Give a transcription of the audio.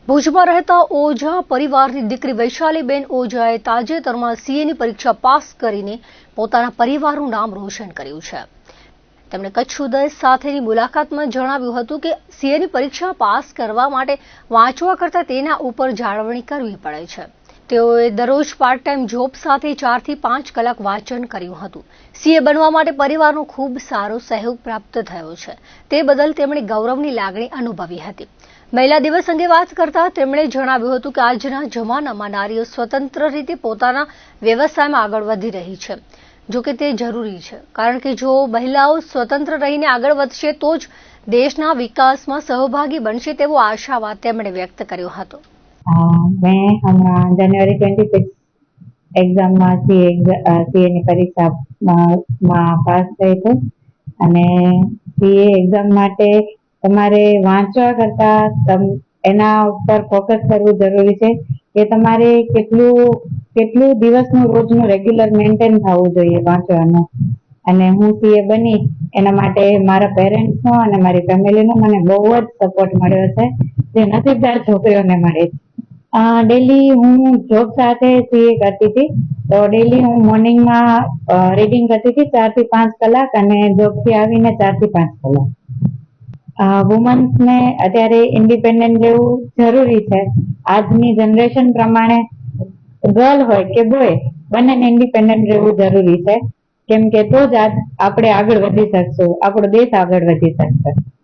ભુજમાં રહેતા ઓઝા પરિવારની દીકરી વૈશાલીબેન ઓઝાએ તાજેતરમાં સીએની પરીક્ષા પાસ કરીને પોતાના પરિવારનું નામ રોશન કર્યું છે. તેમણે કચ્છ ઉદય સાથેની મુલાકાતમાં જણાવ્યું હતું કે સીએની પરીક્ષા પાસ કરવા માટે વાંચવા કરતાં તેના ઉપર જાળવણી કરવી પડે છે. તેઓએ દરરોજ પાર્ટ ટાઈમ જોબ સાથે 4 થી 5 કલાક વાંચન કર્યું હતું. સીએ બનવા માટે પરિવારનો ખૂબ સારો સહયોગ પ્રાપ્ત થયો છે. તે બદલ તેમણે ગૌરવની લાગણી અનુભવી હતી. મહિલા દિવસ અંગે વાત કરતા તેમણે જણાવ્યું હતું કે આજના જમાનામાં નારીઓ સ્વતંત્ર રીતે પોતાના વ્યવસાયમાં આગળ વધી રહી છે. જો કે તે જરૂરી છે, કારણ કે જો મહિલાઓ સ્વતંત્ર રહીને આગળ વધશે તો જ દેશના વિકાસમાં સહભાગી બનશે તેવો આશાવાદ તેમણે વ્યક્ત કર્યો હતો. मैं हमारा जनवरी 26 એક્ઝામમાં સીએની પરીક્ષામાં પાસ થઈ છું અને સીએ એક્ઝામ માટે તમારે વાંચવા કરતાં એના ઉપર ફોકસ કરવું જરૂરી છે કે તમારે કેટલું દિવસનું રોજનું રેગ્યુલર મેન્ટેન થવું જોઈએ વાંચવાનું. અને હું સીએ બની એના માટે મારા પેરેન્ટ્સનો અને મારી ફેમિલીનો મને બહુ જ સપોર્ટ મળ્યો છે, જે નસીબદાર છોકરીઓને મળે છે. ડેલી હું જોબ સાથે સીએ કરતી હતી, તો ડેલી હું મોર્નિંગમાં રીડિંગ કરતી હતી 4 થી 5 કલાક અને જોબથી આવીને 4 થી 5 કલાક. વુમન્સને અત્યારે ઇન્ડિપેન્ડન્ટ રહેવું જરૂરી છે. આજની જનરેશન પ્રમાણે ગર્લ હોય કે બોય બંનેને ઇન્ડિપેન્ડન્ટ રહેવું જરૂરી છે, કેમ કે તો જ આપણે આગળ વધી શકશું, આપણો દેશ આગળ વધી શકશે.